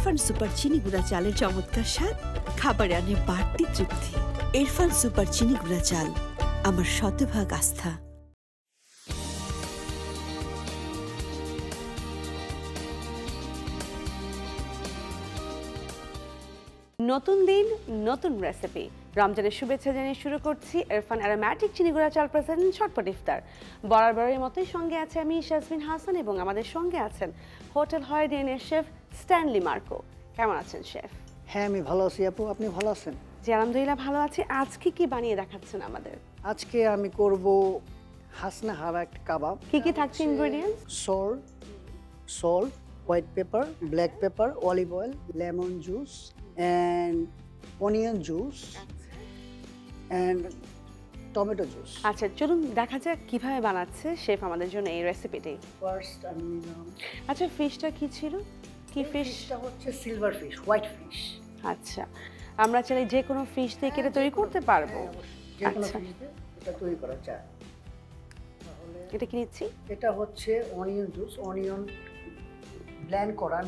Irfan super চিনি গুঁড়া চালের চমৎকার স্বাদ, খাবারে আনে বাড়তি তৃপ্তি। ইরফান সুপার চিনি গুঁড়া চাল, আমার শতভাগ আস্থা। নতুন দিন নতুন রেসিপি, রমজানের শুভেচ্ছা জানিয়ে শুরু করছি ইরফান অ্যারোম্যাটিক চিনি গুঁড়া চাল প্রেজেন্ট ঝটপট ইফতার। বরাবরের মতোই সঙ্গে আছে আমি শাজমিন হাসান এবং আমাদের সঙ্গে আছেন hotel holiday chef Stanley Marco. কেমন আছেন শেফ? হ্যাঁ, আমি ভালো আছি আপু, আপনি ভালো আছেন? জি আলহামদুলিল্লাহ ভালো আছি। আজকে কি বানিয়ে দেখাচ্ছেন আমাদের? আজকে আমি করব হাসনা হারা একটা কাবাব। কি থাকছে ingredients? Salt, white paper, black pepper, olive oil, lemon juice and onion juice and tomato juice. আচ্ছা চলুন দেখা যাক কিভাবে বানাচ্ছে শেফ আমাদের জন্য এই রেসিপিটি। ফার্স্ট আমি নিলাম। আচ্ছা ফিশটা কি ছিল? কি ফিশটা হচ্ছে সিলভার ফিশ, হোয়াইট ফিশ। আচ্ছা আমরা চাইলে যে কোনো ফিশ দিয়ে কেটে তৈরি করতে পারবো? যে কোনো ফিশ দিয়ে এটা তৈরি করা যায়। তাহলে এটা কি নিচ্ছি? এটা হচ্ছে অনিয়ন জুস, অনিয়ন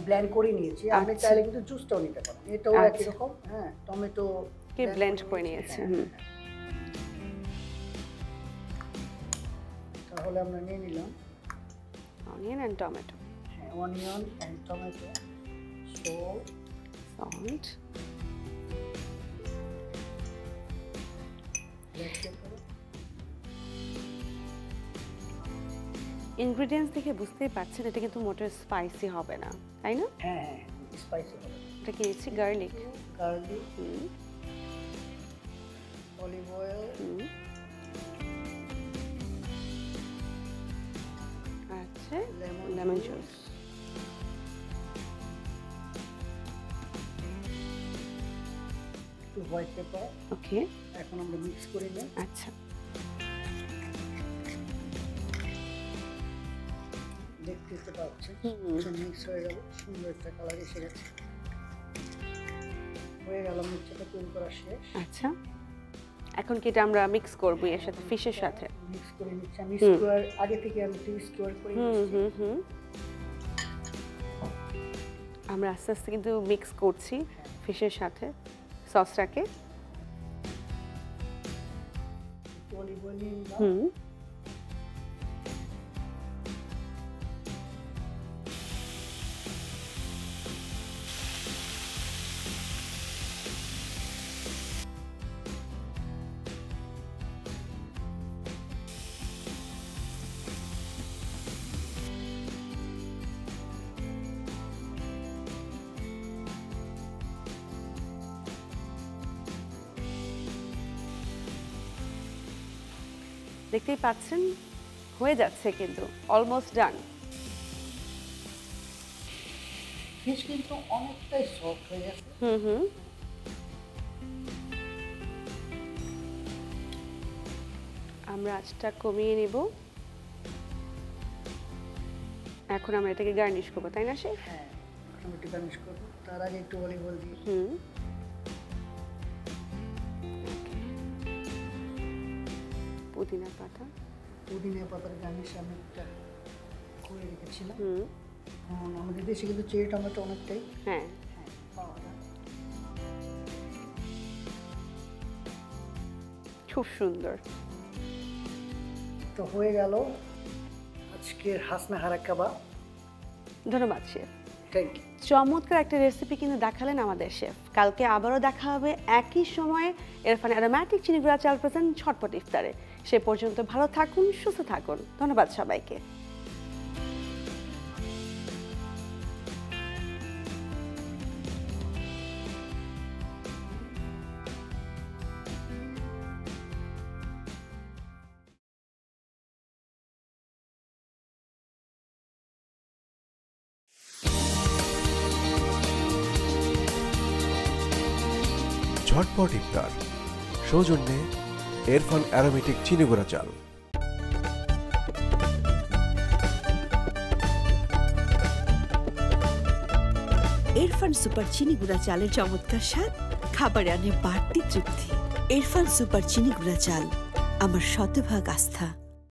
ব্লেন্ড করে নিয়েছি। আপনি চাইলে কিন্তু জুসটাও নিতে পারেন, এটাও একই রকম। হ্যাঁ, টমেটো কে ব্লেন্ড করে নিয়েছে। তাহলে আমরা নিয়ে নিলাম অনিয়ন এন্ড টমেটো। হ্যাঁ, onion and tomato, salt, ingredients দেখে বুঝতেই পারছেন এটা কিন্তু মোটেও স্পাইসি হবে না, তাই না? হ্যাঁ, স্পাইসি হবে। এটা কি নিচ্ছি? গার্লিক, অলিভ অয়েল, আচ্ছা লেমন জুস, একটু হোয়াইট পেপার। ওকে, এখন আমরা মিক্স করে নিই। আচ্ছা দেখতে পাচ্ছেন মিক্স হয়ে গেল, সুন্দর একটা কালার এসে গেছে। হয়ে গেল, মিক্সটা তৈরি করা শেষ। আচ্ছা এখন কি এটা আমরা মিক্স করব এর সাথে, ফিশের সাথে? মিক্স করে নিচ্ছি আমি। স্কোয়ার আগে থেকে আমি স্কোয়ার করে নিচ্ছি। আমরা আস্তে আস্তে কিন্তু মিক্স করছি ফিশের সাথে সসটাকে। অলিভ অয়েল নিলাম। দেখতেই পাচ্ছেন হয়ে যাচ্ছে, কিন্তু অলমোস্ট ডান। ফিশ কিন্তু অনেকটাই সফট হয়ে গেছে। আমরা আঁচটা কমিয়ে নেব। এখন আমরা এটাকে গার্নিশ করবো, তাই না শেফ? হ্যাঁ, এখন একটু গার্নিশ করব। তার আগে একটু অলিভ অয়েল দিই। পুদিনা পাতার গার্নিশ আমি একটা করে রেখেছিলাম। আমাদের দেশে কিন্তু চেরি টমেটো অনেকটাই পাওয়া যায়। খুব সুন্দর। তো হয়ে গেল আজকের হাসনা হারা কাবাব। ধন্যবাদ শেফ। Thank you. চমৎকার একটা রেসিপি কিন্তু দেখালেন আমাদের শেফ। কালকে আবারও দেখা হবে একই সময়ে ইরফান অ্যারোম্যাটিক চিনি গুঁড়া চাল প্রেজেন্ট ঝটপট ইফতারে। সে পর্যন্ত ভালো থাকুন, সুস্থ থাকুন। ধন্যবাদ সবাইকে। ঝটপট ইফতার সৌজন্যে ইরফান অ্যারোমেটিক চিনি গুঁড়া চাল। ইরফান সুপার চিনি গুঁড়া চালের চমৎকার স্বাদ, খাবারে আনে বাড়তি তৃপ্তি। ইরফান সুপার চিনি গুঁড়া চাল, আমার শতভাগ আস্থা।